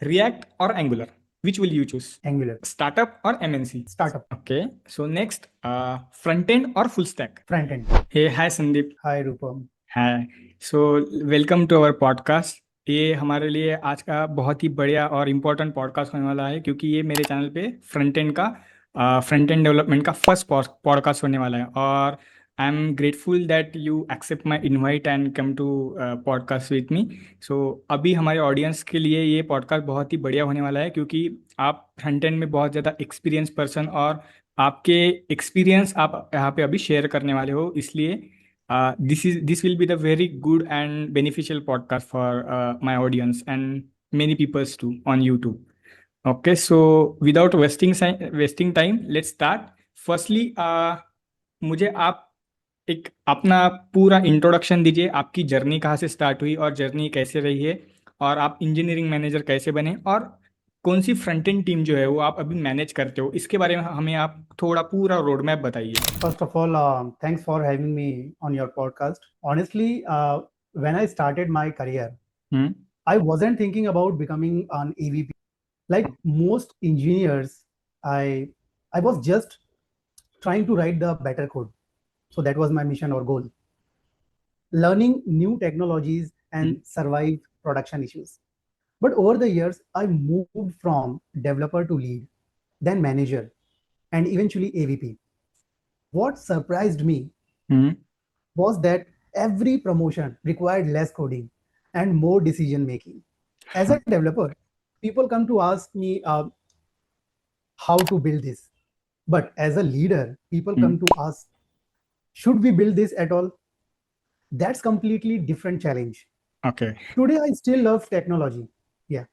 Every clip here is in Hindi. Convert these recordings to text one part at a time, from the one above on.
React or Angular? Which will you choose? Angular. Startup or MNC? Startup. Okay. So next, front end or full stack? Front end. Hey, hi Sandeep. Hi Rupam. Hi so welcome to our podcast. ये हमारे लिए आज का बहुत ही बढ़िया और इम्पोर्टेंट पॉडकास्ट होने वाला है क्योंकि ये मेरे चैनल पे फ्रंट एंड डेवलपमेंट का फर्स्ट पॉडकास्ट होने वाला है और I am grateful that you accept my invite and come to podcast with me. So अभी हमारे ऑडियंस के लिए ये पॉडकास्ट बहुत ही बढ़िया होने वाला है क्योंकि आप फ्रंट एंड में बहुत ज़्यादा एक्सपीरियंस पर्सन और आपके एक्सपीरियंस आप यहाँ पे अभी शेयर करने वाले हो, इसलिए this will be the very good and beneficial podcast for my audience and many peoples too on YouTube. Okay, so without wasting time, let's start. Firstly, मुझे आप एक अपना पूरा इंट्रोडक्शन दीजिए। आपकी जर्नी कहाँ से स्टार्ट हुई और जर्नी कैसे रही है और आप इंजीनियरिंग मैनेजर कैसे बने और कौन सी फ्रंट एंड टीम जो है वो आप अभी मैनेज करते हो, इसके बारे में हमें आप थोड़ा पूरा रोड मैप बताइए। First of all, thanks for having me on your podcast. Honestly, when I started my career, hmm I wasn't thinking about becoming an AVP. Like most engineers, I I was just trying to write the better code. So that was my mission or goal. Learning new technologies and survive production issues. But over the years, I moved from developer to lead, then manager, and eventually AVP. What surprised me hmm was that every promotion required less coding and more decision making. As a developer, people come to ask me how to build this. But as a leader, people come to ask, should we build this at all? That's completely different challenge. Okay. Today, I still love technology. Yeah.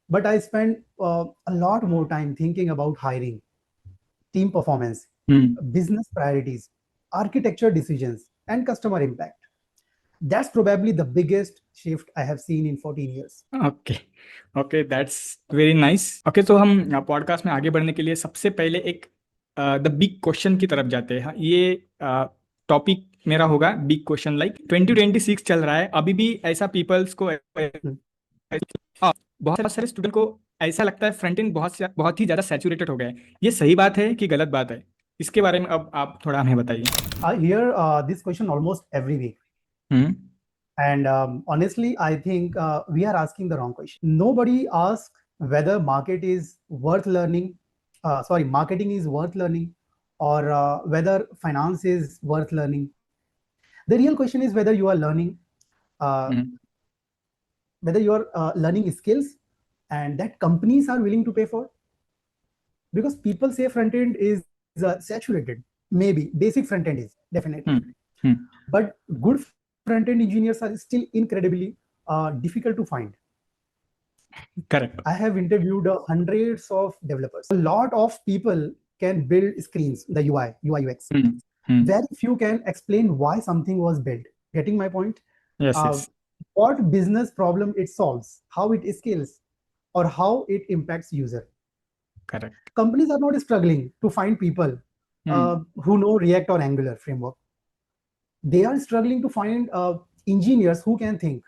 But I spend a lot more time thinking about hiring, team performance, business priorities, architecture decisions, and customer impact. That's probably the biggest shift I have seen in 14 years. Okay okay, that's very nice. Okay, तो हम पॉडकास्ट में आगे बढ़ने के लिए सबसे पहले एक द बिग क्वेश्चन की तरफ जाते हैं। ये टॉपिक मेरा होगा बिग क्वेश्चन। लाइक 2026 चल रहा है, अभी भी ऐसा पीपल्स को बहुत सारे स्टूडेंट को ऐसा लगता है फ्रंट एंड बहुत ही ज़्यादा सैचुरेटेड हो गया है। ये सही बात है कि गलत बात है? इसके बारे में अब आप थोड़ा हमें बताइए। I hear this question almost every week. And honestly, I think we are asking the wrong question. Nobody asks whether marketing is worth learning, or whether finance is worth learning. The real question is whether you are learning, learning skills, and that companies are willing to pay for. Because people say front end is saturated. Maybe basic front end is definitely, but good front end engineers are still incredibly difficult to find. Correct. I have interviewed hundreds of developers. A lot of people can build screens, the UI UX. Very few can explain why something was built. Getting my point? Yes, yes. What business problem it solves, how it scales, or how it impacts user. Correct. Companies are not struggling to find people who know React or Angular framework. They are struggling to find engineers who can think.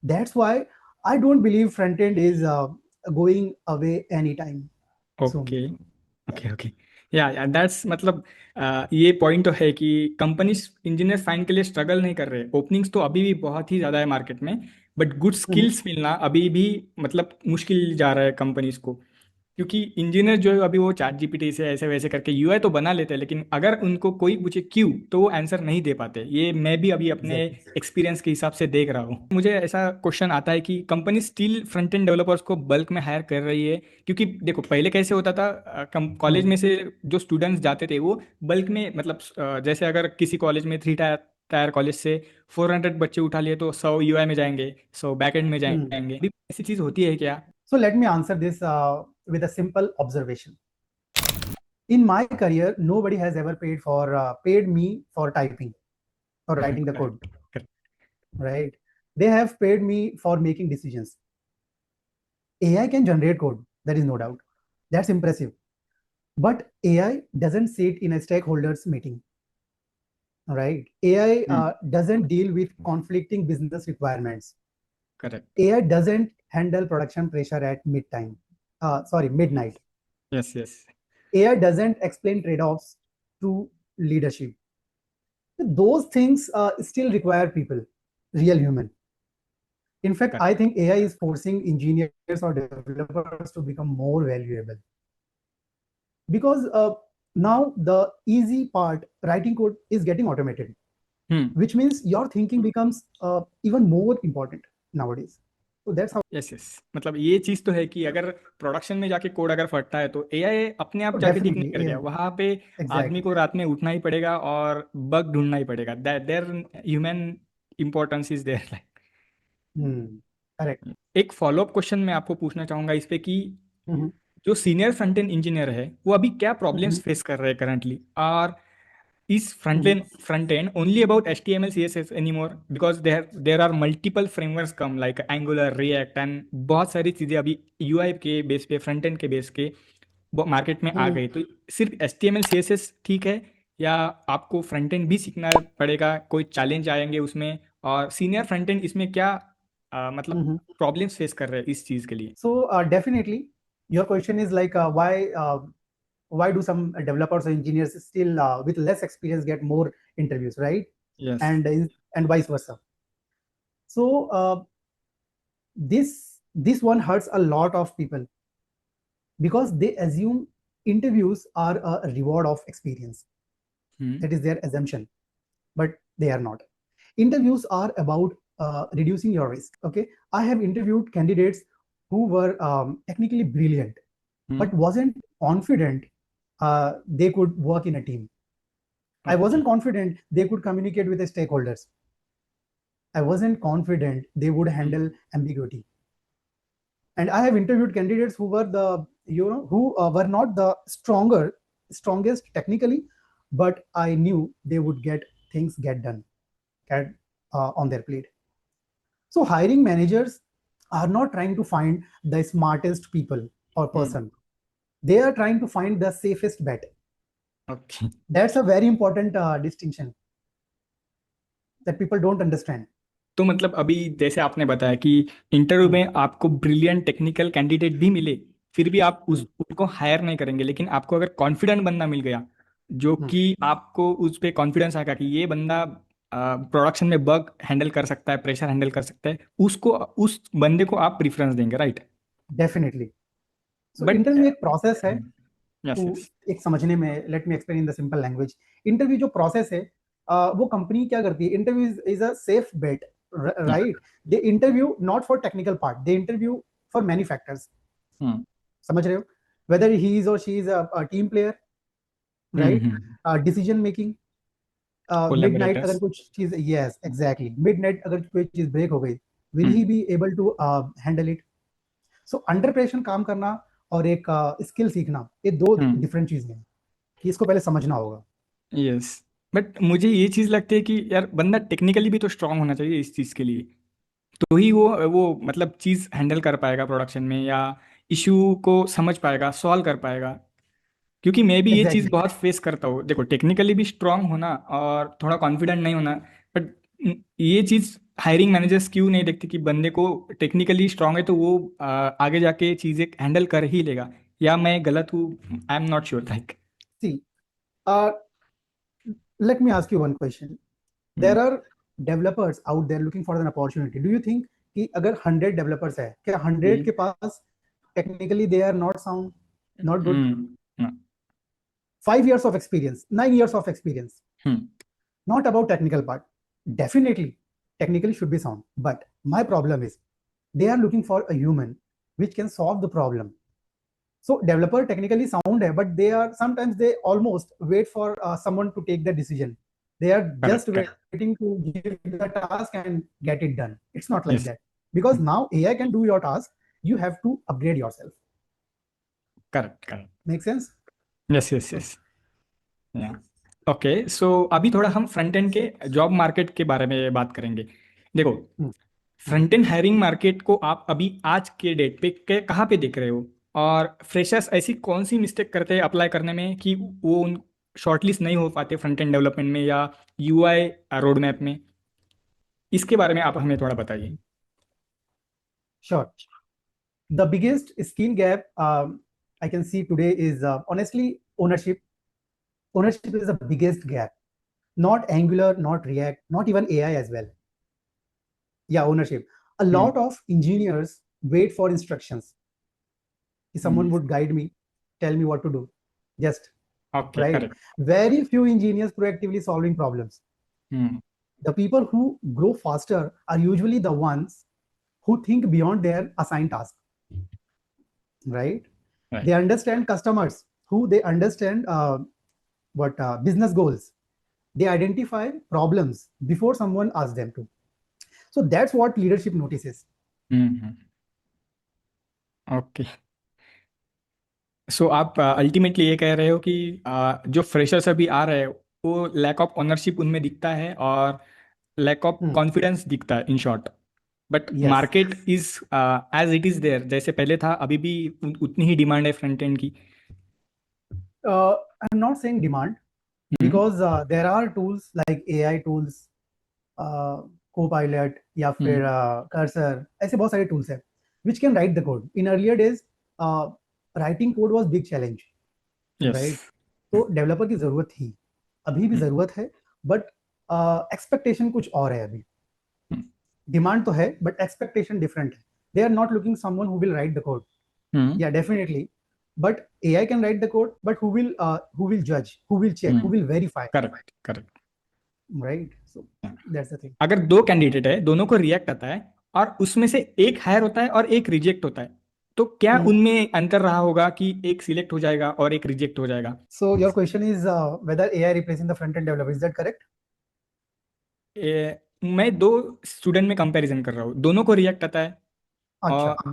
That's why I don't believe front end is going away anytime soon. Okay okay okay, या दैट्स मतलब ये पॉइंट तो है कि कंपनीज इंजीनियर फाइंड के लिए स्ट्रगल नहीं कर रहे। ओपनिंग्स तो अभी भी बहुत ही ज़्यादा है मार्केट में, बट गुड स्किल्स मिलना अभी भी मतलब मुश्किल जा रहा है कंपनीज को, क्योंकि इंजीनियर जो है अभी वो चैट जीपीटी से ऐसे वैसे करके यूआई तो बना लेते हैं, लेकिन अगर उनको कोई पूछे क्यों तो वो आंसर नहीं दे पाते। ये मैं भी अभी अपने एक्सपीरियंस के हिसाब से देख रहा हूँ। मुझे ऐसा क्वेश्चन आता है कि company still front end developers को बल्क में हायर कर रही है, क्योंकि देखो पहले कैसे होता था, कॉलेज में से जो स्टूडेंट्स जाते थे वो बल्क में मतलब जैसे अगर किसी कॉलेज में 3 टायर कॉलेज से 400 बच्चे उठा लिए तो 100 यूआई में जाएंगे, 100 बैकएंड में जाएंगे। अभी ऐसी चीज़ होती है क्या? So let me answer this with a simple observation. In my career, nobody has ever paid me for typing or writing the code. Right? They have paid me for making decisions. AI can generate code, there is no doubt. That's impressive. But AI doesn't sit in a stakeholders meeting. Right? AI doesn't deal with conflicting business requirements. Correct. AI doesn't handle production pressure at midnight. Yes, yes. AI doesn't explain trade-offs to leadership. Those things still require people, real human. In fact, Correct. I think AI is forcing engineers or developers to become more valuable because now the easy part, writing code, is getting automated, hmm. which means your thinking becomes even more important nowadays. So that's how. Yes, yes. मतलब ये चीज़ तो है कि अगर प्रोडक्शन में जाके कोड अगर फटता है तो एआई अपने आप So जाके ठीक नहीं definitely, करेगा, yeah, वहां पे आदमी exactly. को रात में उठना ही पड़ेगा और बग ढूंढना ही पड़ेगा. There human importance is there. Like Correct. एक फॉलोअप क्वेश्चन मैं आपको पूछना चाहूंगा इस पे कि Mhm, जो सीनियर फ्रंट एंड इंजीनियर है वो अभी क्या प्रॉब्लम्स mhm, फेस कर रहे हैं करंटली, और is mhm, front end only about HTML CSS anymore, because there are multiple frameworks come like Angular, React and बहुत सारी चीज़ें अभी UI के बेस पे, फ्रंट एंड के बेस के मार्केट में आ mhm. गई. तो सिर्फ HTML CSS ठीक है या आपको फ्रंट एंड भी सीखना पड़ेगा, कोई चैलेंज आएंगे उसमें, और सीनियर फ्रंट एंड इसमें क्या मतलब Mhm. प्रॉब्लम्स फेस कर रहे हैं इस चीज़ के लिए? So definitely, your question is like why do some developers or engineers still with less experience get more interviews, right? Yes. And vice versa. So this one hurts a lot of people because they assume interviews are a reward of experience. That is their assumption, but they are not. Interviews are about reducing your risk. Okay, I have interviewed candidates who were technically brilliant but wasn't confident they could work in a team. I wasn't confident they could communicate with the stakeholders. I wasn't confident they would handle ambiguity. And I have interviewed candidates who were were not the strongest technically, but I knew they would get things get done on their plate. So hiring managers are not trying to find the smartest people or person. They are trying to find the safest bet. Okay. That's a very important distinction that people don't understand. तो मतलब अभी जैसे आपने बताया कि इंटरव्यू Hmm, में आपको ब्रिलियंट टेक्निकल कैंडिडेट भी मिले, फिर भी आप hmm, उनको हायर नहीं करेंगे, लेकिन आपको अगर कॉन्फिडेंट बंदा मिल गया जो hmm. कि आपको उस पे कॉन्फिडेंस आएगा कि ये बंदा प्रोडक्शन में बग हैंडल कर सकता है, प्रेशर हैंडल कर सकता है, उसको, उस बंदे को आप प्रेफरेंस देंगे, right? Definitely. So but interview एक प्रोसेस है यस, टू यस. एक समझने में. Let me explain in the simple language. Interview जो प्रोसेस है वो कंपनी क्या करती है? Interview is a safe bet, right? They interview not for technical part, they interview for many factors. समझ रहे हो? वेदर ही इज और she is a team player, right? Decision making. Midnight अगर कोलैबोरेटर्स. कुछ चीज, यस एग्जैक्टली, मिडनाइट अगर कोई चीज ब्रेक हो गई, will he be able to handle it? So under pressure काम करना और एक स्किल सीखना, ये दो डिफरेंट चीजें हैं कि इसको पहले समझना होगा. यस. बट मुझे ये चीज़ लगती है कि यार बंदा टेक्निकली भी तो स्ट्रांग होना चाहिए इस चीज़ के लिए, तो ही वो मतलब चीज़ हैंडल कर पाएगा प्रोडक्शन में, या इशू को समझ पाएगा, सॉल्व कर पाएगा. क्योंकि मैं भी ये चीज़ एग्जैक्टली. बहुत फेस करता हूँ. देखो, टेक्निकली भी स्ट्रांग होना और थोड़ा कॉन्फिडेंट नहीं होना, बट ये चीज़ हायरिंग मैनेजर्स क्यों नहीं देखते कि बंदे को टेक्निकली स्ट्रांग है तो वो आगे जाके चीज़ें हैंडल कर ही लेगा, या मैं गलत हूँ? I am not sure. Like see, let me ask you one question. There are developers out there looking for an opportunity. Do you think कि अगर 100 developers है, क्या 100 के पास technically they are not sound, not good? 5 years of experience, 9 years of experience, not about technical part. Definitely technically should be sound, but my problem is they are looking for a human which can solve the problem. So developer technically sound है, but they are sometimes they almost wait for someone to take the decision. They are just correct. waiting to give the task and get it done. It's not like yes. that, because now AI can do your task. You have to upgrade yourself. Correct, correct. Make sense? Yes, yes, yes. या ओके. सो अभी थोड़ा हम फ्रंट एंड के जॉब मार्केट के बारे में बात करेंगे. देखो, Hmm. Front end hiring market को आप अभी आज के डेट पे कहाँ पे देख रहे हो, और फ्रेशर्स ऐसी कौन सी मिस्टेक करते हैं अप्लाई करने में कि वो उन शॉर्टलिस्ट नहीं हो पाते फ्रंट एंड डेवलपमेंट में या यूआई रोड मैप में? इसके बारे में आप हमें थोड़ा बताइए. Sure. The biggest skill gap I can see today is honestly ownership. Ownership is the biggest gap. Not Angular, not React, not even AI as well. Yeah, ownership. A lot of engineers wait for instructions. If someone would guide me, tell me what to do. Just Okay, right. correct. Very few engineers proactively solving problems. The people who grow faster are usually the ones who think beyond their assigned task. Right? Right. They understand customers, who they understand what business goals. They identify problems before someone asks them to. So that's what leadership notices. Okay, so आप अल्टीमेटली ये कह रहे हो कि जो फ्रेशर्स अभी आ रहे हैं वो लैक ऑफ ओनरशिप उनमें दिखता है और लैक ऑफ कॉन्फिडेंस दिखता है in short, but Yes. Market is as it is there, जैसे पहले था अभी भी उतनी ही डिमांड है फ्रंट एंड की. I'm not saying demand because there are tools like AI tools, Copilot या फिर Cursor, ऐसे बहुत सारे tools हैं which can write the code. In earlier days, writing code was big challenge, right? तो डेवलपर की जरूरत थी, अभी भी जरूरत है, बट एक्सपेक्टेशन कुछ और है अभी. डिमांड तो है बट एक्सपेक्टेशन डिफरेंट है. They are not looking someone who will write the code. Yeah definitely, but AI can write the code, but who will judge, who will check, who will verify? Correct. Right? So that's the thing. अगर दो कैंडिडेट है, दोनों को रिएक्ट आता है और उसमें से एक हायर होता है और एक रिजेक्ट होता है, तो क्या उनमें अंतर रहा होगा कि एक सिलेक्ट हो जाएगा और एक रिजेक्ट हो जाएगा? So your question is whether AI replacing the front end developer, is that correct? मैं दो स्टूडेंट में कंपैरिजन कर रहा हूँ, दोनों को रिएक्ट आता है अच्छा, और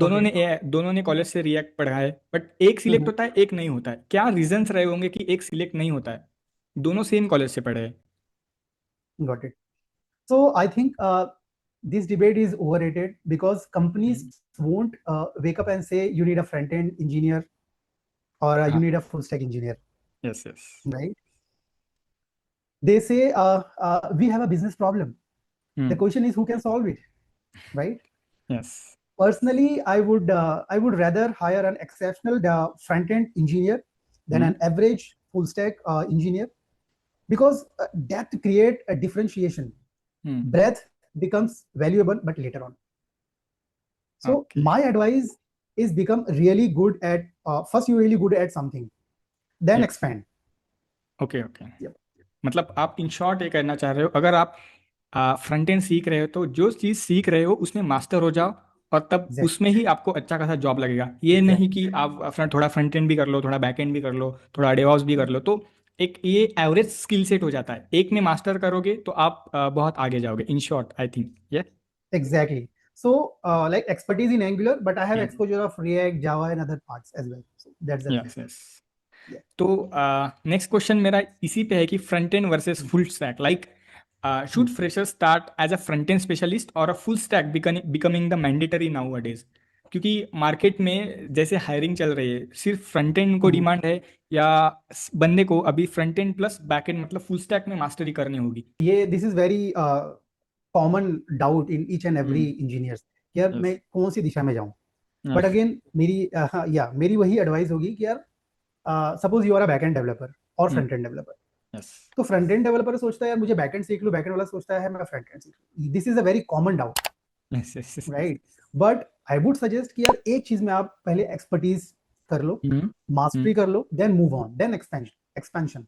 दोनों ने कॉलेज से रिएक्ट पढ़ा है, बट एक सिलेक्ट होता है एक नहीं होता है. क्या रीजंस रहे होंगे कि एक सिलेक्ट नहीं होता है? दोनों सेम कॉलेज से पढ़े हैं. Got it. So I think this debate is overrated because companies won't wake up and say you need a front end engineer or you need a full stack engineer. Yes. Right? They say we have a business problem. The question is who can solve it, right? Yes. Personally, I would rather hire an exceptional front end engineer than an average full stack engineer, because that create a differentiation. Breadth becomes valuable, but later on. So my advice is become really good at first you're really good at something, then expand. Okay. मतलब आप इन शॉर्ट ये कहना चाह रहे हो, अगर आप फ्रंट एंड सीख रहे हो तो जो चीज़ सीख रहे हो उसमें मास्टर हो जाओ और तब उसमें ही आपको अच्छा खासा जॉब लगेगा. ये नहीं कि आप अपना थोड़ा फ्रंट एंड भी कर लो, थोड़ा बैक एंड भी कर लो, थोड़ा डेवऑप्स भी कर लो, तो एक ये एवरेज स्किल सेट हो जाता है. एक में मास्टर करोगे तो आप बहुत आगे जाओगे. In short I think Exactly. So like expertise in Angular, but I have exposure of React, Java and other parts as well. So that's the thing. Yes. तो नेक्स्ट क्वेश्चन मेरा इसी पे है कि front end versus full stack. Like should freshers start as a front end specialist और a full stack becoming the mandatory nowadays? क्योंकि मार्केट में जैसे हायरिंग चल रही है, सिर्फ फ्रंट एंड को डिमांड है या बंदे को अभी front end plus back and मतलब फुल स्टैक में मास्टरी करनी होगी? ये this is very common doubt in each and every engineers कि यार मैं कौन सी दिशा में जाऊं. बट अगेन मेरी वही एडवाइस होगी कि यार suppose you are a back end developer और फ्रंट एंड डेवलपर. तो फ्रंट एंड डेवलपर सोचता है यार मुझे बैक एंड सीख लूं, बैक एंड वाला सोचता है मैं फ्रंट एंड सीख लूं. This is a very common doubt, right? But I would suggest कि यार एक चीज में आप पहले एक्सपर्टीज कर लो, मास्टरी कर लो, then move on, then expansion.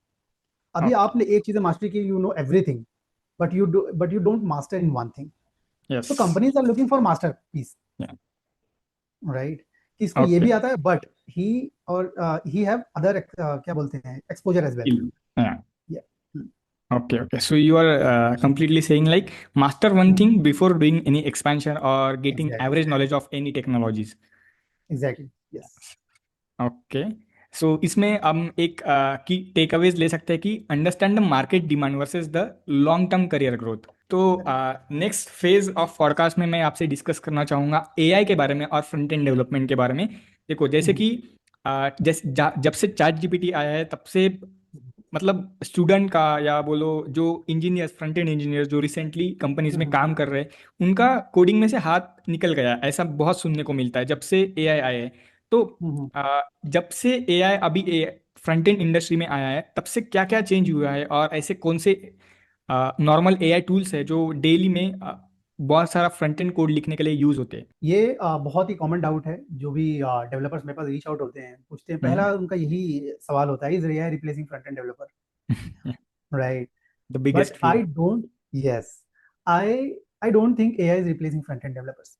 अभी आपने एक चीज मास्टरी की, you know everything, but you don't master in one thing. So companies are looking for masterpiece, right? इसको ये भी आता है, but he have other क्या बोलते हैं exposure as well. Okay. So you are completely saying like master one thing before doing any expansion or getting average knowledge of any technologies. Exactly. Yes. Okay. सो इसमें हम एक की टेक अवेज ले सकते हैं कि understand the market demand versus the long term career growth. तो नेक्स्ट फेज ऑफ पॉडकास्ट में मैं आपसे डिस्कस करना चाहूँगा एआई के बारे में और फ्रंट एंड डेवलपमेंट के बारे में. देखो जैसे कि जब से चैट जीपीटी आया है तब से मतलब स्टूडेंट का या बोलो जो इंजीनियर्स, फ्रंट एंड इंजीनियर्स जो रिसेंटली कंपनीज में हम्म, काम कर रहे हैं, उनका कोडिंग में से हाथ निकल गया, ऐसा बहुत सुनने को मिलता है जब से एआई आए हैं। तो हम्म। जब से एआई अभी फ्रंट एंड इंडस्ट्री में आया है, तब से क्या क्या चेंज हुआ है, और ऐसे कौन से नॉर्मल एआई टूल्स है जो डेली में बहुत सारा फ्रंट एंड कोड लिखने के लिए यूज होते हैं? ये बहुत ही कॉमन डाउट है। जो भी डेवलपर्स मेरे पास रीच आउट होते हैं, पूछते हैं, हम्म। पहला उनका यही सवाल होता है, is AI replacing front end developer, right? The biggest but fear. I don't, yes, I I don't think AI is replacing front-end developers.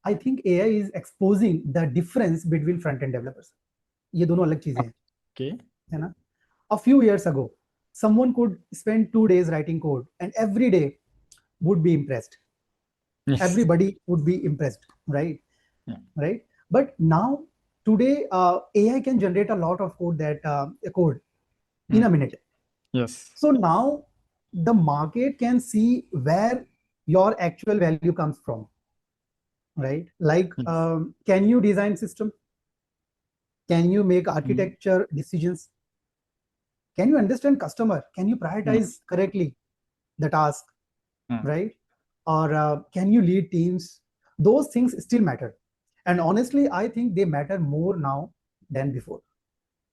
I think AI is exposing the difference between front-end developers. ये दोनों अलग चीजें हैं, ओके। है ना? A few years ago, someone could spend 2 days writing code and every day would be impressed. Yes. Everybody would be impressed, right? Right? But now, today, AI can generate a lot of code in a minute. Yes. So now the market can see where your actual value comes from, right? Like, can you design system? Can you make architecture decisions? Can you understand customer? Can you prioritize correctly the task, right? Or can you lead teams? Those things still matter. And honestly, I think they matter more now than before.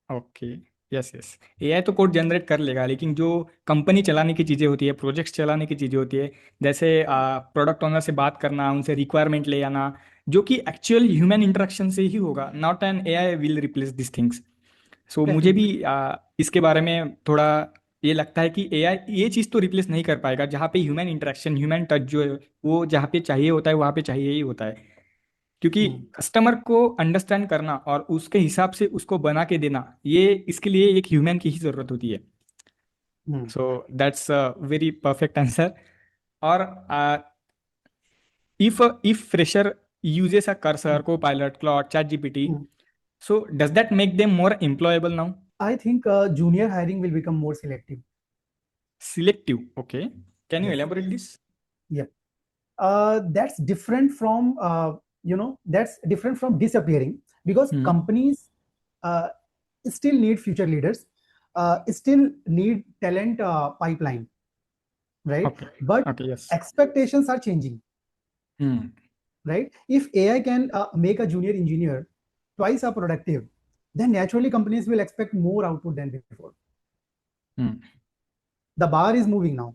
Okay. Yes yes. AI तो कोड जनरेट कर लेगा, लेकिन जो कंपनी चलाने की चीज़ें होती है, प्रोजेक्ट्स चलाने की चीज़ें होती है, जैसे प्रोडक्ट ओनर से बात करना, उनसे रिक्वायरमेंट ले आना, जो कि एक्चुअल ह्यूमन इंटरेक्शन से ही होगा, not an AI will replace this things. So मुझे Exactly. भी इसके बारे में थोड़ा ये लगता है कि एआई ये चीज़ तो रिप्लेस नहीं कर पाएगा, जहाँ पे ह्यूमन इंटरेक्शन, ह्यूमन टच जो है वो जहाँ पे चाहिए होता है वहाँ पे चाहिए ही होता है। क्योंकि Hmm. कस्टमर को अंडरस्टैंड करना और उसके हिसाब से उसको बना के देना, ये इसके लिए एक ह्यूमन की ही ज़रूरत होती है। Hmm. So that's a very perfect answer. और if fresher uses a Cursor, Copilot, Claude, ChatGPT, Hmm. so does that make them more employable now? I think junior hiring will become more selective. Selective, okay. Can you Yes. elaborate this? Yeah. That's different from that's different from disappearing, because Hmm. companies uh, still need future leaders, still need talent pipeline, right? Okay. But Okay, yes. expectations are changing, Hmm. right? If AI can make a junior engineer twice as productive, then naturally companies will expect more output than before. Hmm. The bar is moving now.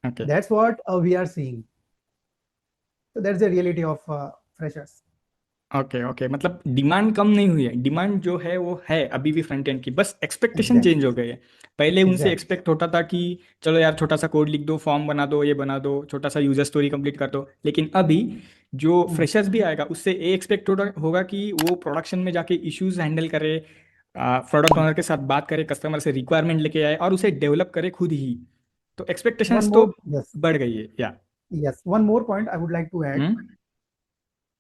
Okay. That's what we are seeing. So that's the reality of freshers. Okay okay, मतलब डिमांड कम नहीं हुई है, डिमांड जो है वो है अभी भी फ्रंट एंड की, बस एक्सपेक्टेशन Exactly. चेंज हो गई है। पहले उनसे Exactly. एक्सपेक्ट होता था कि चलो यार छोटा सा कोड लिख दो, फॉर्म बना दो, ये बना दो, छोटा सा यूजर स्टोरी कंप्लीट कर दो, लेकिन अभी जो Hmm. फ्रेशर्स भी आएगा उससे ये एक्सपेक्ट होगा कि वो प्रोडक्शन में जाके इश्यूज हैंडल करे, प्रोडक्ट Hmm. ओनर के साथ बात करे, कस्टमर से रिक्वायरमेंट लेके आए और उसे डेवलप करे खुद ही। तो One एक्सपेक्टेशंस तो more, yes, बढ़ गई है या? yes. One more point I would like to add. Hmm.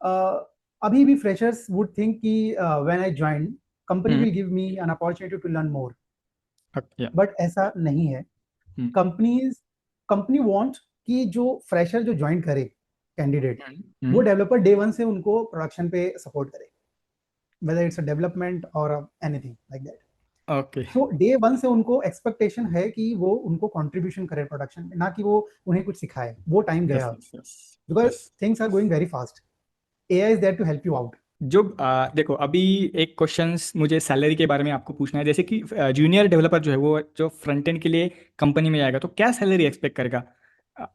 Uh, अभी भी freshers would think कि when I join, company hmm. will give me an opportunity to learn more. या। But ऐसा नहीं है. हम्म। Companies, company want कि जो fresher जो join करे candidate, वो हम्म। developer day one से उनको production पे support करे, whether it's a development or anything like that. Okay. तो डे वन से उनको एक्सपेक्टेशन है कि वो उनको कंट्रीब्यूशन करे प्रोडक्शन में, ना कि वो उन्हें कुछ सिखाए। वो टाइम यस गया, yes yes. Because yes. Things are going very fast. AI is there to help you out. जो देखो अभी एक क्वेश्चंस मुझे सैलरी के बारे में आपको पूछना है, जैसे कि जूनियर डेवलपर जो है वो जो फ्रंट एंड के लिए कंपनी में आएगा तो क्या सैलरी एक्सपेक्ट करेगा? अ,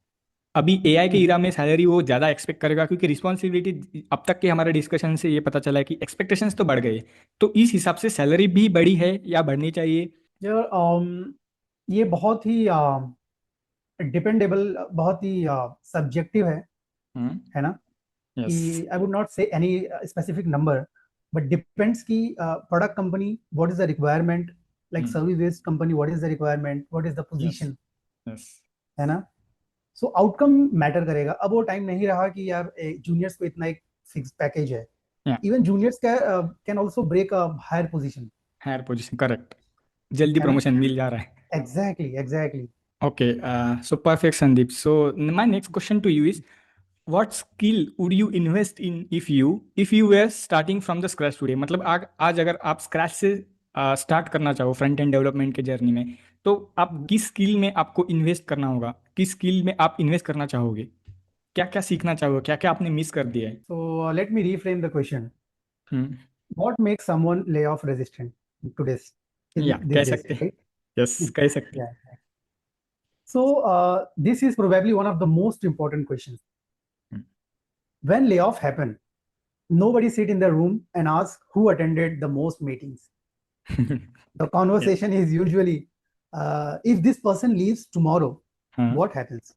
अभी एआई के इरा में सैलरी वो ज़्यादा एक्सपेक्ट करेगा, क्योंकि रिस्पॉन्सिबिलिटी अब तक के हमारे डिस्कशन से ये पता चला है कि एक्सपेक्टेशंस तो बढ़ गए, तो इस हिसाब से सैलरी भी बढ़ी है या बढ़नी चाहिए? ये बहुत ही डिपेंडेबल, बहुत ही सब्जेक्टिव है ना? यस। कि I would not say any specific number, but depends कि product company what is the requirement, like service based company what is the requirement, what is the yes position, yes. है ना? सो आउटकम मैटर करेगा। अब वो टाइम नहीं रहा कि यार जूनियर्स को इतना एक फिक्स पैकेज है। Yeah. Even juniors can also break a higher position, higher position, correct. जल्दी है ना? प्रमोशन मिल जा रहा है। Exactly, exactly. Okay, so perfect, Sandeep. So my next question to you is, what skill would you invest in if you were starting from the scratch today? मतलब आज अगर आप स्क्रैच से स्टार्ट करना चाहो फ्रंट एंड डेवलपमेंट के जर्नी में, तो आप किस स्किल में आपको इन्वेस्ट करना होगा, किस स्किल में आप इन्वेस्ट करना चाहोगे, क्या क्या सीखना चाहोगे, क्या क्या आपने मिस कर दिया है? So let me reframe the question. Hmm. What makes someone layoff resistant today's या in कह these days, सकते हैं। right? यस, कह सकते हैं। Yeah. So this is probably one of the most important questions. When layoff happen, nobody sit in the room and ask who attended the most meetings. The Yes. conversation is usually, if this person leaves tomorrow, हाँ। what happens?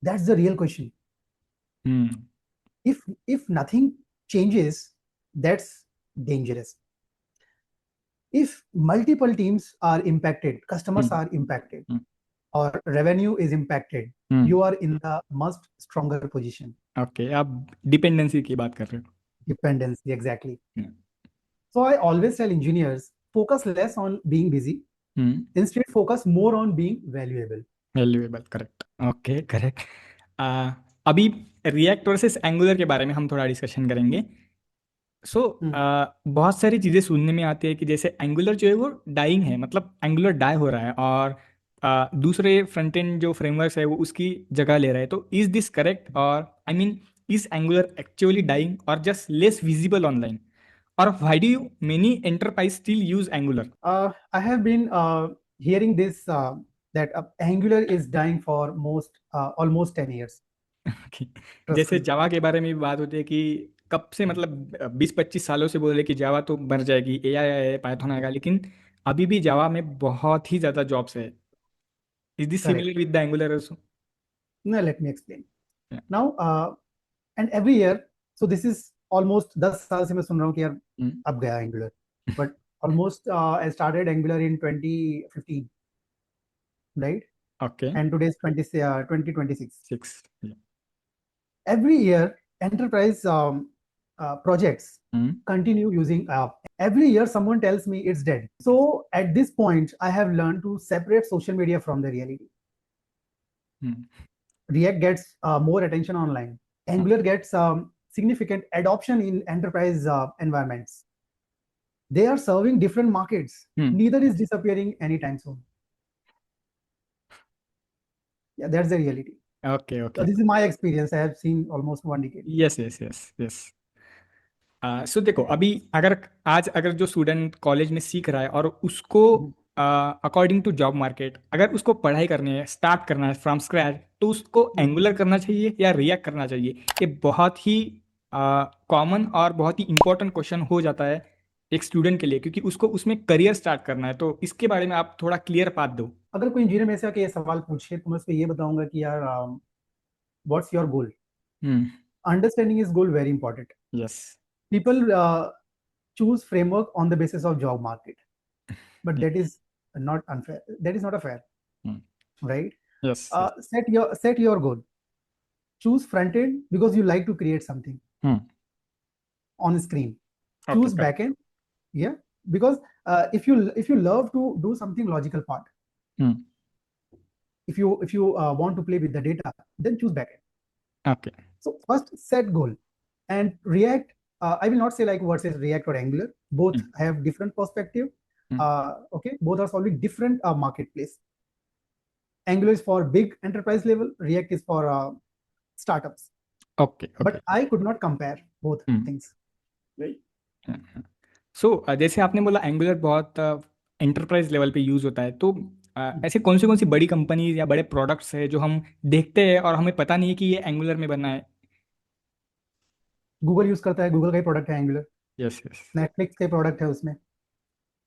That's the real question. Hmm. If nothing changes, that's dangerous. If multiple teams are impacted, customers hmm. are impacted, hmm. or revenue is impacted, hmm. you are in the much stronger position. Okay, आप डिपेंडेंसी की बात कर रहे हो। Dependency, exactly. Hmm. So I always tell engineers, focus less on being busy, hmm. instead focus more on being valuable. Valuable, correct. Okay, correct. अभी रिएक्ट वर्सेस एंगुलर के बारे में हम थोड़ा डिस्कशन करेंगे। सो Hmm. बहुत सारी चीज़ें सुनने में आती है कि जैसे एंगुलर जो है वो डाइंग है, मतलब एंगुलर डाई हो रहा है, और दूसरे फ्रंट एंड जो फ्रेमवर्क्स है वो उसकी जगह ले रहा है। तो इज दिस करेक्ट, और I mean is Angular actually dying और जस्ट लेस विजिबल ऑनलाइन, और why do you many enterprise still use Angular? I have been hearing this that Angular is dying for almost 10 years. Trust जैसे me. जावा के बारे में भी बात होती है कि कब से, मतलब 20-25 सालों से बोल रहे कि जावा तो मर जाएगी, एआई आएगा, पाइथन आएगा, लेकिन अभी भी जावा में बहुत ही ज़्यादा जॉब्स है। Is this Correct. Similar with the angular also? Now let me explain. Now and every year, so this is almost 10 साल से मैं सुन रहा हूँ कि यार अब गया Angular. But almost I started Angular in 2015, right? Okay. And today is 2026. 6। Every year, enterprise projects hmm. continue using every year someone tells me it's dead. So at this point I have learned to separate social media from the reality. React gets more attention online. Angular gets significant adoption in enterprise environments. They are serving different markets. Neither is disappearing anytime soon. Yeah, that's the reality. Okay, So okay. this is my experience. I have seen almost 1 decade. Yes, yes, yes, yes. So देखो, अभी अगर जो स्टूडेंट कॉलेज में सीख रहा है और उसको अकॉर्डिंग टू जॉब मार्केट अगर उसको पढ़ाई करनी है, स्टार्ट करना है फ्रॉम स्क्रैच, तो उसको एंगुलर करना चाहिए या रिएक्ट करना चाहिए? ये बहुत ही कॉमन और बहुत ही इंपॉर्टेंट क्वेश्चन हो जाता है एक स्टूडेंट के लिए, क्योंकि उसको उसमें करियर स्टार्ट करना है। तो इसके बारे में आप थोड़ा क्लियर बात दो। अगर कोई इंजीनियर में से आके ये सवाल पूछे तो मैं उसको ये बताऊंगा कि यार what's your goal. Understanding his goal very important. Yes. People choose framework on the basis of job market, but that is not unfair. That is not a fair, right? Yes. Set your goal. Choose front end because you like to create something on screen. Choose okay. back end, yeah, because if you love to do something logical part, if you want to play with the data, then choose back end. Okay. So first set goal. And React, I will not say like versus React or Angular. Both have different perspective. Okay, both are solving different marketplace. Angular is for big enterprise level. React is for startups. Okay, okay. But I could not compare both things. Right. सो जैसे आपने बोला एंगुलर बहुत एंटरप्राइज लेवल पे यूज़ होता है, तो ऐसे कौन सी बड़ी कंपनीज या बड़े प्रोडक्ट्स है जो हम देखते हैं और हमें पता नहीं है कि ये एंगुलर में बना है? गूगल यूज करता है, गूगल का ही प्रोडक्ट है एंगुलर. Yes, yes. नेटफ्लिक्स के प्रोडक्ट है उसमें.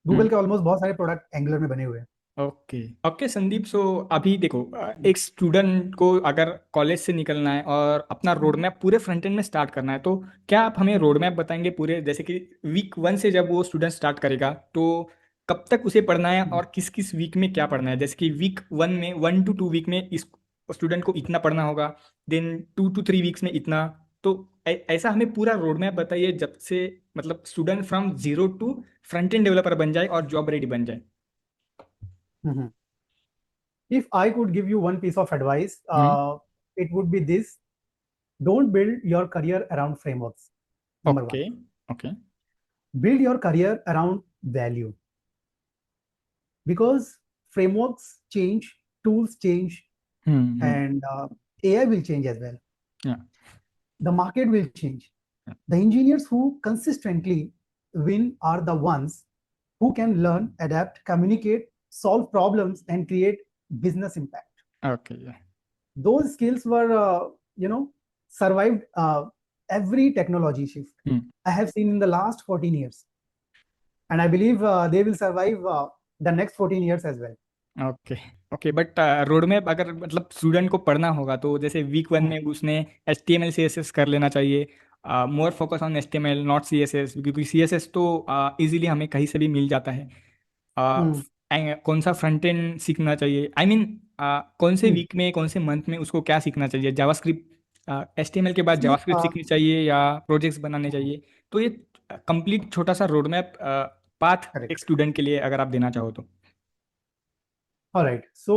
गूगल के ऑलमोस्ट बहुत सारे प्रोडक्ट एंगुलर में बने हुए हैं. Okay, okay Sandeep. सो अभी देखो, एक स्टूडेंट को अगर कॉलेज से निकलना है और अपना रोड मैप पूरे फ्रंट एंड में स्टार्ट करना है, तो क्या आप हमें रोड मैप बताएंगे पूरे, जैसे कि वीक 1 से जब वो स्टूडेंट स्टार्ट करेगा तो कब तक उसे पढ़ना है और किस किस वीक में क्या पढ़ना है? जैसे कि वीक 1 में 1 to 2 वीक में इस स्टूडेंट को इतना पढ़ना होगा, देन 2 to 3 वीक्स में इतना। तो ऐसा हमें पूरा रोड मैप बताइए, जब से मतलब student from zero to front end developer बन जाए और जॉब रेडी बन जाए। If I could give you one piece of advice, it would be this: don't build your career around frameworks. Number one. Okay, okay. Build your career around value, because frameworks change, tools change, and AI will change as well. Yeah. The market will change. Yeah. The engineers who consistently win are the ones who can learn, adapt, communicate, solve problems, and create business impact. Okay. Yeah. Those skills were, survived every technology shift I have seen in the last 14 years. And I believe they will survive the next 14 years as well. Okay okay but road map अगर मतलब स्टूडेंट को पढ़ना होगा तो जैसे वीक 1 में उसने HTML CSS कर लेना चाहिए, more focus on HTML not CSS, क्योंकि CSS तो इजीली हमें कहीं से भी मिल जाता है। कौन सा फ्रंट एंड सीखना चाहिए, आई मीन कौन से वीक में कौन से मंथ में उसको क्या सीखना चाहिए, जावास्क्रिप्ट HTML के बाद See, जावास्क्रिप्ट सीखनी चाहिए या प्रोजेक्ट्स बनाने चाहिए, तो ये कंप्लीट छोटा सा रोड मैप पाथ एक correct. स्टूडेंट के लिए अगर आप देना चाहो तो। All right. So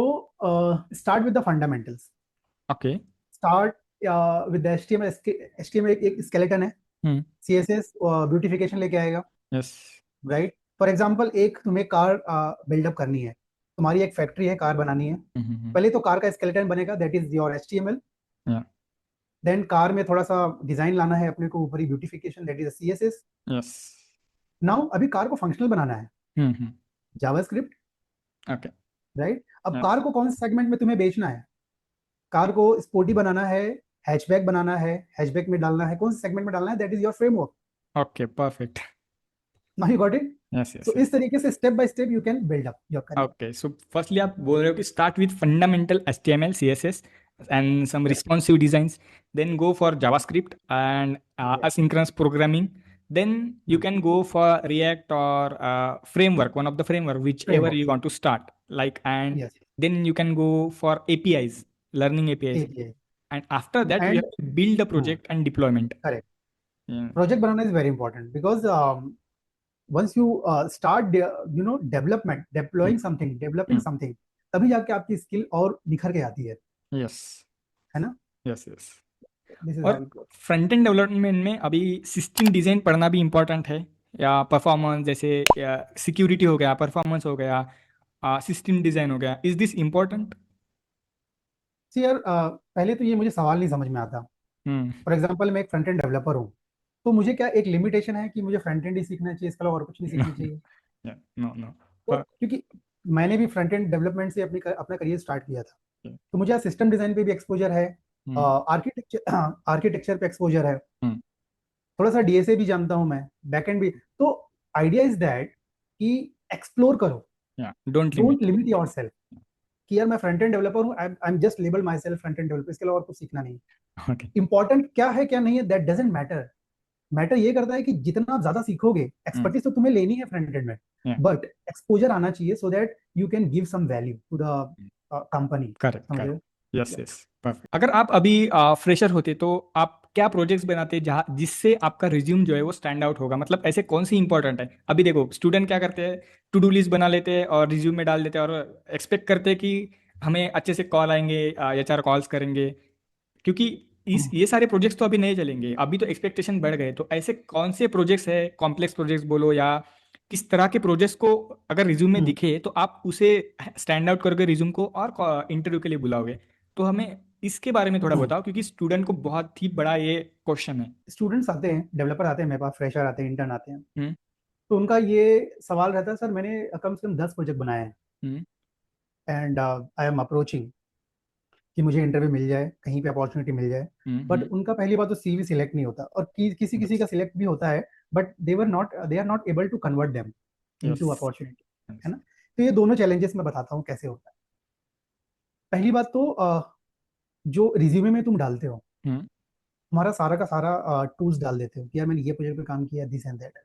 start with the fundamentals. Okay. Start with the HTML. HTML एक skeleton है. CSS ब्यूटिफिकेशन लेके आएगा. यस। राइट. फॉर एग्जाम्पल, एक तुम्हें कार बिल्डअप करनी है, तुम्हारी एक फैक्ट्री है, कार बनानी है. पहले तो कार का स्केलेटन बनेगा, that is your HTML. Then car में थोड़ा सा डिजाइन लाना है अपने को, ऊपरी beautification, that is CSS. Yes. Now अभी कार को फंक्शनल बनाना है, जावास्क्रिप्ट. ओके। राइट. अब Yeah. कार को कौन से सेगमेंट में तुम्हें बेचना है, कार को स्पोर्टी बनाना है, हैचबैक बनाना है, हैचबैक में डालना है, कौन से सेगमेंट में डालना है, that is your framework. Okay perfect. Now you got it. Yes yes. तो इस तरीके से step by step you can build up your career. Okay so firstly आप बोल रहे हो कि start with fundamental HTML CSS and some responsive designs, then go for JavaScript and asynchronous programming, then you can go for React or framework, one of the framework, whichever you want to start, like, and Yes. then you can go for APIs, learning APIs, API. and after that you And have to build a project and deployment. correct. Yeah. Project banana is very important, because once you start development, deploying something, developing something, तभी जाके आपकी स्किल और निखर के आती है. Yes. है ना. Yes yes. This is how और it goes. Front end development में अभी सिस्टम डिज़ाइन पढ़ना भी इम्पोर्टेंट है, या परफॉर्मेंस, जैसे सिक्योरिटी हो गया, परफॉर्मेंस हो गया, सिस्टम डिज़ाइन हो गया, इज दिस इम्पोर्टेंट? See यार, पहले तो ये मुझे सवाल नहीं समझ में आता. फॉर एग्जाम्पल, मैं एक फ्रंट एंड डेवलपर हूँ, तो मुझे क्या एक लिमिटेशन है कि मुझे फ्रंट एंड ही सीखना चाहिए, इसके अलावा और कुछ नहीं सीखना चाहिए? No no. तो क्योंकि मैंने भी फ्रंट एंड डेवलपमेंट से अपना करियर स्टार्ट किया था, तो मुझे सिस्टम डिजाइन पे भी एक्सपोजर है, आर्किटेक्चर पे एक्सपोजर है, थोड़ा सा DSA भी जानता हूँ मैं, बैकएंड भी. तो आइडिया इज दैट कि एक्सप्लोर करो, डोंट लिमिट योरसेल्फ कि यार मैं फ्रंट एंड डेवलपर हूँ, I am just label my self front end developer, इसके अलावा और कुछ सीखना नहीं. इंपॉर्टेंट क्या है क्या नहीं है, दैट डजंट मैटर. मैटर ये करता है कि जितना आप ज्यादा सीखोगे, एक्सपर्टीज तो तुम्हें लेनी है फ्रंट एंड में, बट एक्सपोजर आना चाहिए, so that you can give some value to the company. Correct. Yes yes perfect. अगर आप अभी फ्रेशर होते तो आप क्या प्रोजेक्ट्स बनाते जहाँ जिससे आपका रिज्यूम जो है वो स्टैंड आउट होगा, मतलब ऐसे कौन सी इंपॉर्टेंट है? अभी देखो स्टूडेंट क्या करते हैं, टू डू लिस्ट बना लेते हैं और रिज्यूम में डाल देते हैं और एक्सपेक्ट करते हैं कि हमें अच्छे से कॉल आएंगे, HR कॉल्स करेंगे, क्योंकि ये सारे प्रोजेक्ट्स तो अभी नहीं चलेंगे, अभी तो एक्सपेक्टेशन बढ़ गए। तो ऐसे कौन से प्रोजेक्ट्स है, कॉम्प्लेक्स प्रोजेक्ट्स बोलो या किस तरह के प्रोजेक्ट्स को अगर रिज्यूम में दिखे तो आप उसे स्टैंड आउट करके रिज्यूम को और इंटरव्यू के लिए बुलाओगे? तो हमें इसके बारे में थोड़ा बताओ, क्योंकि स्टूडेंट को बहुत ही बड़ा ये क्वेश्चन है। स्टूडेंट्स आते हैं, डेवलपर आते हैं मेरे पास, फ्रेशर आते हैं, इंटर्न आते हैं, तो उनका ये सवाल रहता है, सर मैंने कम से कम 10 प्रोजेक्ट बनाए हैं, एंड आई एम अप्रोचिंग कि मुझे इंटरव्यू मिल जाए, कहीं पे अपॉर्चुनिटी मिल जाए. बट उनका पहली बात तो CV सिलेक्ट नहीं होता, और किसी किसी का सिलेक्ट भी होता है, but they are not able to convert them into opportunity. है ना. तो ये दोनों चैलेंजेस मैं बताता हूँ कैसे होता है. पहली बात तो जो रिज्यूमे में तुम डालते हो, तुम्हारा सारा का सारा टूल्स डाल देते हो कि यार मैंने ये प्रोजेक्ट पे काम किया, दिस एंड दैट.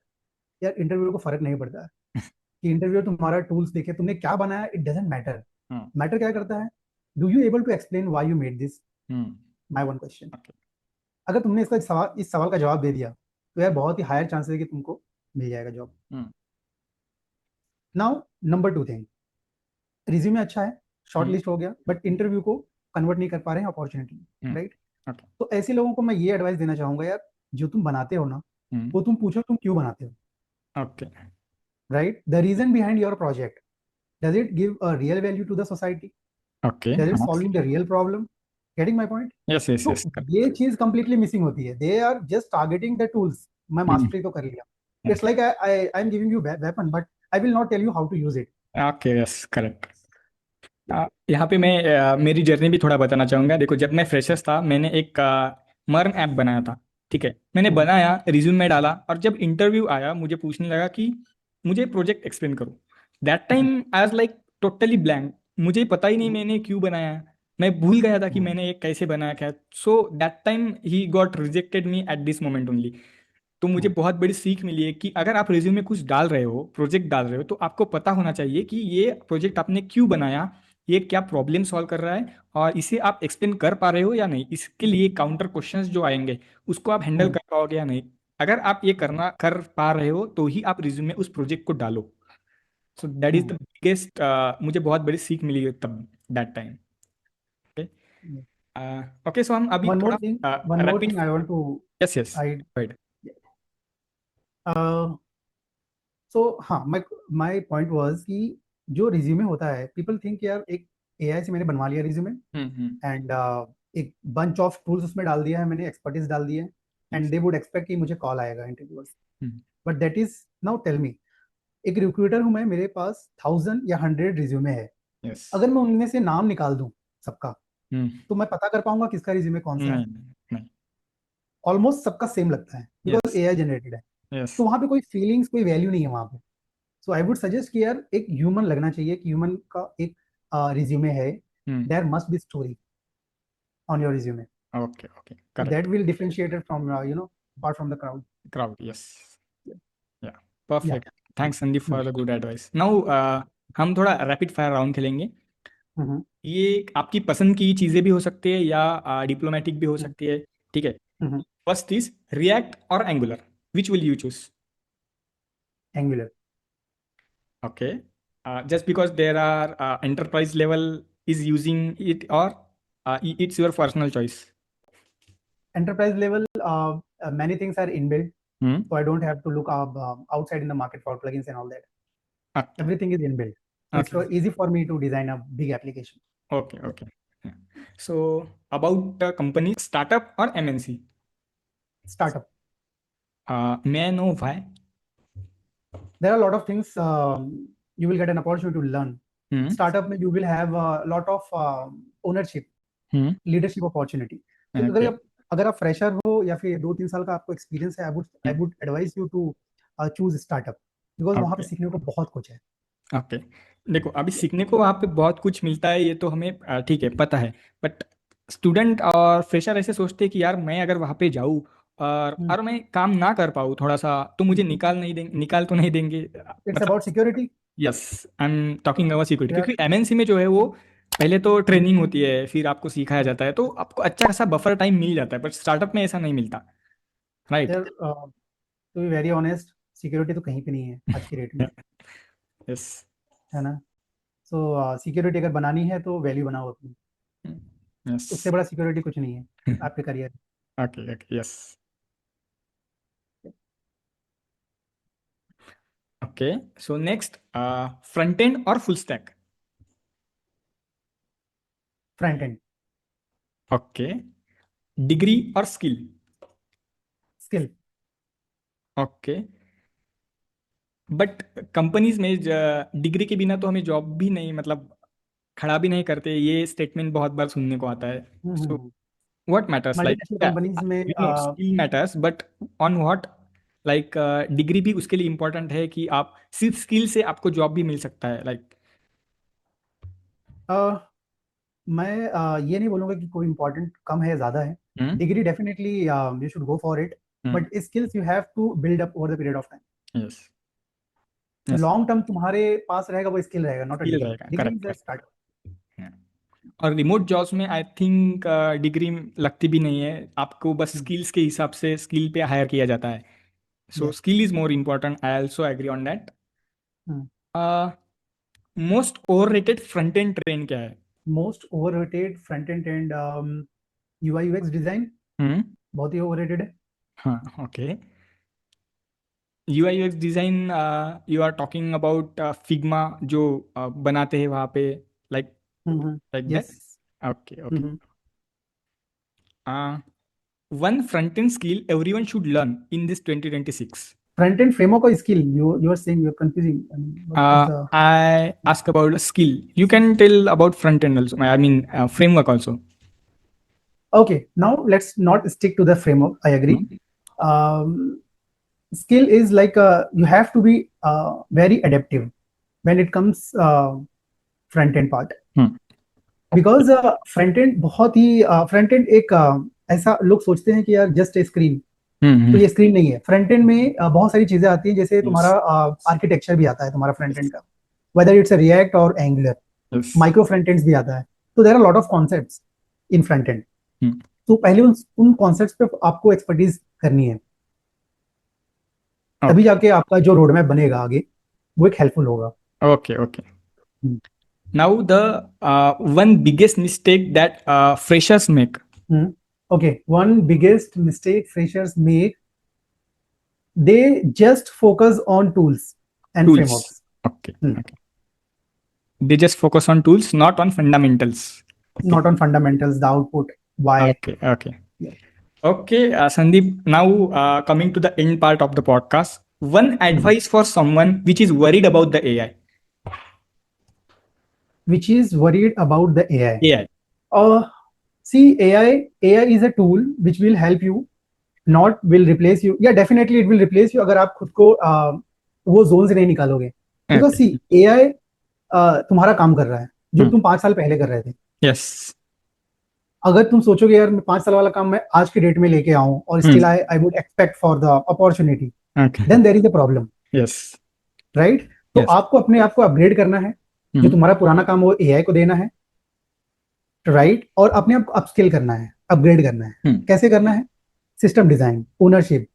यार इंटरव्यू को फर्क नहीं पड़ता है कि इंटरव्यू तुम्हारा टूल्स देखे, तुमने क्या बनाया, इट डजंट मैटर. मैटर क्या करता है, do you able to explain why you made this, my one question. अगर तुमने इस सवाल का जवाब दे दिया, तो यार बहुत ही हायर चांसेस है कि तुमको मिल जाएगा job. Now number 2 thing, resume अच्छा है, शॉर्ट लिस्ट हो गया, बट इंटरव्यू को कन्वर्ट नहीं कर पा रहे हैं अपॉर्चुनिटी, राइट. तो ऐसे लोगों को मैं ये एडवाइस देना चाहूंगा, यार जो तुम बनाते हो ना, वो तुम पूछो तुम क्यों बनाते हो. Okay. right? The reason behind your project, does it give a real value to the society? Okay, Does it हाँ, solving the real problem? Getting my point? Yes yes तो यस, ये चीज कंप्लीटली मिसिंग होती है. They are just targeting the tools. मैं मास्टरी तो कर लिया. It's like I am giving you weapon, but I will not tell you how to use it. Okay, yes, correct. यहाँ पे मैं मेरी जर्नी भी थोड़ा बताना चाहूँगा। देखो, जब मैं फ्रेशर्स था, मैंने एक मर्न ऐप बनाया था। ठीक है, मैंने बनाया, रिज्यूम में डाला, और जब इंटरव्यू आया मुझे पूछने लगा कि मुझे प्रोजेक्ट एक्सप्लेन करो। That time I was like totally blank. मुझे पता ही नहीं मैंने क्यों बनाया। मैं भूल गया था कि मैंने ये कैसे बनाया क्या। So that time he got rejected me at this moment only. तो मुझे बहुत बड़ी सीख मिली है कि अगर आप रिज्यूम में कुछ डाल रहे हो, प्रोजेक्ट डाल रहे हो, तो आपको पता होना चाहिए कि ये प्रोजेक्ट आपने क्यों बनाया, ये क्या प्रॉब्लम सॉल्व कर रहा है, और इसे आप एक्सप्लेन कर पा रहे हो या नहीं। इसके लिए काउंटर क्वेश्चंस जो आएंगे उसको आप हैंडल कर पाओगे या नहीं। अगर आप ये करना कर पा रहे हो तो ही आप रिज्यूम में उस प्रोजेक्ट को डालो। So that is the biggest, मुझे बहुत बड़ी सीख मिली है तब, दैट टाइम। ओके। ओके, सो हम अभी One more थोड़ा thing, one more rapid. thing I want to yes yes, I right. uh, so हाँ, my point was कि जो रिज्यूमे होता है, पीपल थिंक यार एक एआई से मैंने बनवा लिया रिज्यूमे, एंड एक बंच ऑफ टूल्स उसमें डाल दिया है मैंने, एक्सपर्टीज डाल दी है, एंड दे वुड एक्सपेक्ट कि मुझे कॉल आएगा interviewers. But that is, now tell me, एक रिक्रूटर हूं मैं, मेरे पास 1000 या 100 रिज्यूमे है. यस। अगर मैं उनमें से नाम निकाल दूं सबका, हम्म। तो मैं पता कर पाऊंगा किसका रिज्यूमे कौन सा नहीं है? नहीं नहीं। ऑलमोस्ट सबका सेम लगता है, बिकॉज यस एआई जनरेटेड है. यस। तो वहां पे कोई फीलिंग्स, कोई वैल्यू नहीं है वहां पे. सो आई वुड सजेस्ट कि यार एक ह्यूमन लगना चाहिए, कि ह्यूमन का एक रिज्यूमे है, hmm. There must be story on your resume. Okay okay, So correct. that will differentiate it from apart from the crowd. Crowd, yes. Yeah, Yeah. Perfect. Thanks Sandeep Hmm. For the good advice. Now हम थोड़ा रैपिड फायर राउंड खेलेंगे। Mhm. ये आपकी पसंद की चीज़ें भी हो सकती है या डिप्लोमेटिक भी हो Mhm. सकती है। ठीक है। Mhm. फर्स्ट इज रिएक्ट और Angular, which will you choose? Angular. Okay, just because there are enterprise level is using it, और it's your personal choice? Enterprise level, many things are inbuilt, hmm. so I don't have to look outside in the market for plugins and all that. Okay Everything is inbuilt, so it's okay easy for me to design a big application. Okay okay. So about company, startup और MNC? Startup. May I know why? There are a lot of things you will get an opportunity to learn. Hmm. Startup, you will have a lot of ownership, hmm. Leadership opportunity. तो ओके अगर आप फ्रेशर हो या फिर 2-3 साल का आपको एक्सपीरियंस है, I would advice you to choose startup, because वहाँ पे ओके सीखने को बहुत कुछ है. ओके। देखो, अभी सीखने को वहाँ पे बहुत कुछ मिलता है, ये तो हमें ठीक है, पता है। बट स्टूडेंट और फ्रेशर ऐसे सोचते हैं कि यार मैं अगर वहाँ पे जाऊँ और मैं काम ना कर पाऊँ थोड़ा सा, तो मुझे निकाल तो नहीं देंगे, इट्स मतलब। About security. Yes, I am talking about security, क्योंकि एमएनसी में जो है वो पहले तो ट्रेनिंग होती है, फिर आपको सिखाया जाता है, तो आपको अच्छा खासा बफर टाइम मिल जाता है, बट स्टार्टअप में ऐसा नहीं मिलता। राइट। यार to be very honest, security तो कहीं पे नहीं है आज की डेट में, यस है ना? सो सिक्योरिटी अगर बनानी है तो वैल्यू बनाओ अपनी. यस। उससे बड़ा सिक्योरिटी कुछ नहीं है आपके career. Okay okay, yes. Okay, so next, front end और full stack? Front end. Okay, degree और skill? Skill. Okay, but companies में डिग्री के बिना तो हमें जॉब भी नहीं, मतलब खड़ा भी नहीं करते, ये स्टेटमेंट बहुत बार सुनने को आता है। So what matters, like, multinational companies में we know skill matters, but on what? Like, degree भी उसके लिए इम्पोर्टेंट है कि आप सिर्फ स्किल से आपको जॉब भी मिल सकता है, लाइक? मैं ये नहीं बोलूंगा कि कोई इंपॉर्टेंट कम है ज्यादा है. Hmm. Degree definitely you should go for it, but skills you have to build up over the period of time. Yes जो यस, लॉन्ग टर्म तुम्हारे पास रहेगा वो स्किल रहेगा, नॉट अ स्किल डिग्री. रहेगा, degree correct is a correct. Start. और रिमोट जॉब्स में आई थिंक डिग्री लगती भी नहीं है, आपको बस स्किल्स के हिसाब से स्किल पे हायर किया जाता है। So yes. Skill is more important, I also agree on that. Most overrated front end trend क्या है? Most overrated front end UI UX design hmm. बहुत ही ओवररेटेड है. हाँ, okay. UI UX design you are talking about Figma जो बनाते हैं वहाँ पे, like like that. Yes. Okay okay. One front end skill everyone should learn in this 2026. Front end framework or skill? You are saying you're confusing. I mean, what is the I ask about a skill. You can tell about front end also. I mean framework also. Okay, now let's not stick to the framework. I agree. Skill is like you have to be very adaptive when it comes front end part. Because front end बहुत ही फ्रंट एंड एक ऐसा लोग सोचते हैं कि यार जस्ट ए स्क्रीन, तो ये स्क्रीन नहीं है. फ्रंट एंड में बहुत सारी चीजें आती हैं, जैसे तुम्हारा आर्किटेक्चर भी आता है तुम्हारा फ्रंट एंड का, वेदर इट्स अ रिएक्ट और एंगुलर. माइक्रो फ्रंट एंड्स भी आता है. तो there are lot of concepts in front end. तो पहले उन कॉन्सेप्ट्स पे आपको एक्सपर्टीज करनी है, तभी जाके आपका जो रोड मैप बनेगा आगे वो एक हेल्पफुल होगा. Okay okay. Now the one biggest mistake that freshers make. Okay, one biggest mistake freshers make, they just focus on tools and frameworks. Okay. Okay. They just focus on tools, not on fundamentals. Not on fundamentals, the output, why. Okay. Okay. Okay, Sandeep. Now coming to the end part of the podcast, one advice for someone which is worried about the AI. Which is worried about the AI. AI. See, AI is a tool which will help you, not will replace you. Yeah, definitely it will replace you अगर आप खुद को वो जोन से नहीं निकालोगे. Because see, AI तुम्हारा काम कर रहा है जो तुम 5 साल पहले कर रहे थे. Yes. अगर तुम सोचोगे यार मैं 5 साल वाला काम मैं आज के डेट में लेके आऊं और still I would expect for the opportunity, then there is a problem. Yes. Right. तो आपको अपने आप को अपग्रेड करना है. जो तुम्हारा पुराना काम वो एआई को देना है, राइट. और अपने आप को अपस्किल करना है, अपग्रेड करना है. कैसे करना है? System design, ownership,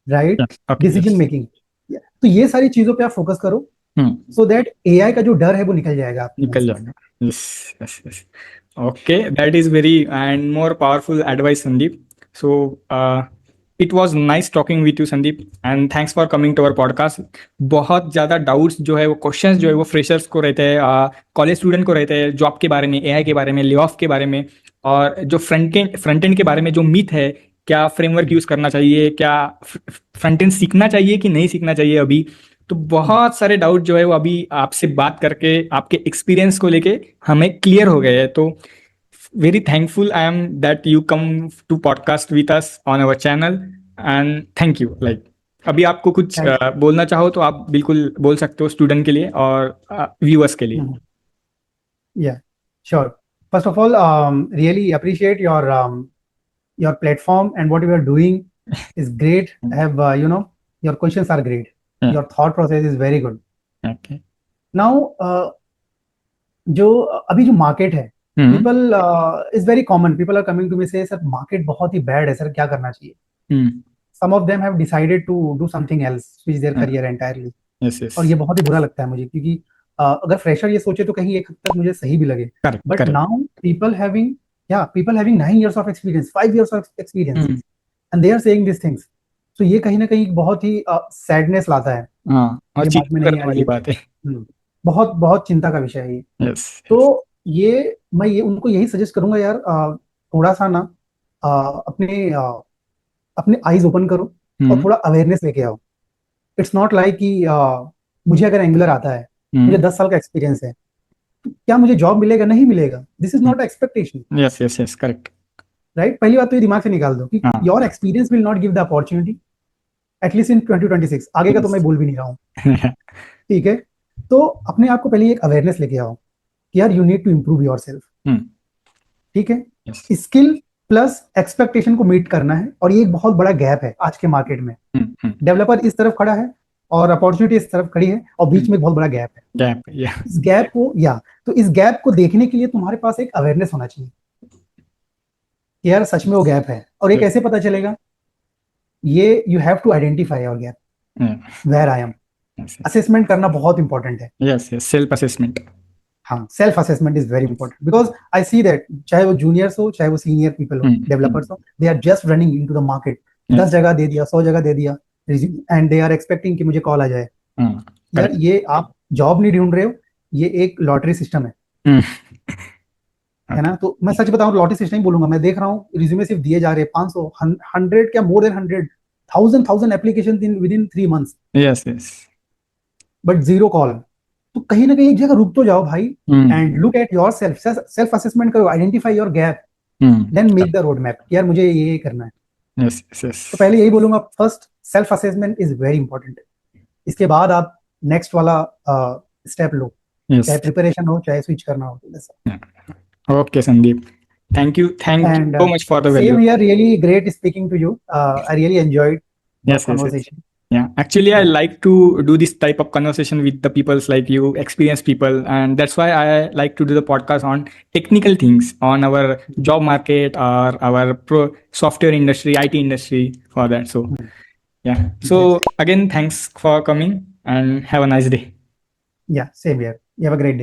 right, decision making. तो ये सारी चीजों पे आप फोकस करो, सो दैट एआई का जो डर है वो निकल जाएगा. Yes, yes, yes. Okay, that is very and more powerful advice, Sandeep. So it was nice talking with you, Sandeep, and thanks for coming to our podcast. बहुत ज़्यादा डाउट्स जो है वो क्वेश्चंस जो है वो फ्रेशर्स को रहते हैं, कॉलेज स्टूडेंट को रहते हैं, जॉब के बारे में, एआई के बारे में, ले ऑफ के बारे में, और जो फ्रंट एंड के बारे में जो मिथ है, क्या फ्रेमवर्क यूज़ करना चाहिए, क्या फ्रंट एंड सीखना चाहिए कि नहीं सीखना चाहिए अभी. तो बहुत सारे डाउट जो है वो अभी आपसे बात करके आपके एक्सपीरियंस को लेके हमें क्लियर हो गए हैं. तो very thankful I am that you come to podcast with us on our channel, and thank you. Like अभी आपको कुछ बोलना चाहो तो आप बिल्कुल बोल सकते हो स्टूडेंट के लिए और व्यूअर्स के लिए. Yeah sure. First of all really appreciate your platform and what you are doing is great. Have your questions are great. Your thought process is very good. Okay. Now, जो अभी जो मार्केट है, people is very common. People are coming to me say, sir, market बहुत ही bad है, sir, क्या करना चाहिए? Some of them have decided to do something else, switch their career entirely. Yes, yes. और ये बहुत ही बुरा लगता है मुझे, क्योंकि अगर फ्रेशर ये सोचे तो कहीं एक हद तक मुझे सही भी लगे. But now people having 9 years of experience, 5 years of experience, and they are saying these things. तो ये कहीं ना कहीं बहुत ही सैडनेस लाता है. और चिंता करने वाली बात है. बहुत बहुत चिंता का विषय है ये. तो ये मैं उनको यही सजेस्ट करूंगा यार, थोड़ा सा ना अपने आईज ओपन करो और थोड़ा अवेयरनेस लेके आओ. इट्स नॉट लाइक कि मुझे अगर एंगुलर आता है, मुझे 10 साल का एक्सपीरियंस है, तो क्या मुझे जॉब मिलेगा? नहीं मिलेगा. This is not expectation. Yes yes yes, correct. Right. पहली बात तो ये दिमाग से निकाल दो कि your experience will not give the opportunity at least in 2026. आगे का तो मैं बोल भी नहीं रहा हूँ. ठीक है. तो अपने आप को पहले एक अवेयरनेस लेके आओ कि यार you need to improve yourself. ठीक है. स्किल प्लस एक्सपेक्टेशन को मीट करना है, और ये एक बहुत बड़ा गैप है आज के मार्केट में. डेवलपर इस तरफ खड़ा है और अपॉर्चुनिटी इस तरफ खड़ी है, और बीच में एक बहुत बड़ा गैप है. इस गैप को तो इस गैप को देखने के लिए तुम्हारे पास एक अवेयरनेस होना चाहिए कि यार सच में वो गैप है. और ये कैसे पता चलेगा? ये you have to identify your gap, where I am. Assessment करना बहुत इंपॉर्टेंट है. Yes yes, self assessment. हाँ, self assessment is very important, because I see that चाहे वो जूनियर्स हो चाहे वो सीनियर पीपल हो, डेवलपर्स हो, they are just running into the market. 10 जगह दे दिया, 100 जगह दे दिया, एंड दे आर एक्सपेक्टिंग कि मुझे कॉल आ जाए। हाँ, यार correct. ये आप जॉब नहीं ढूंढ रहे हो, ये एक लॉटरी सिस्टम है हम्म, है ना। तो मैं सच बताऊं, लॉटरी सिस्टम ही बोलूंगा। मैं देख रहा हूँ रिज्यूमे सिर्फ दिए जा रहे हैं 500 100 क्या more than 100 1000 application in with in 3 months, yes, yes. But zero call. तो कहीं ना कहीं एक जगह रुक तो जाओ भाई, hmm, and look at your self assessment करो, identify your gap, then make the road map. यार मुझे ये करना है। yes, yes, yes. तो पहले यही बोलूंगा, first self assessment is very important. इसके बाद आप नेक्स्ट वाला स्टेप लो, Yes. चाहे प्रिपरेशन हो चाहे स्विच करना हो। Yeah. Okay, Sandeep. Thank you And so much for the same value. here, really great speaking to you. I really enjoyed the Yes, yes, yes. conversation. Yeah, actually, I like to do this type of conversation with the peoples like you, experienced people, and that's why I like to do the podcast on technical things on our job market or our software industry, IT industry for that. So, yeah. So again, thanks for coming and have a nice day. Yeah, same here. You have a great day.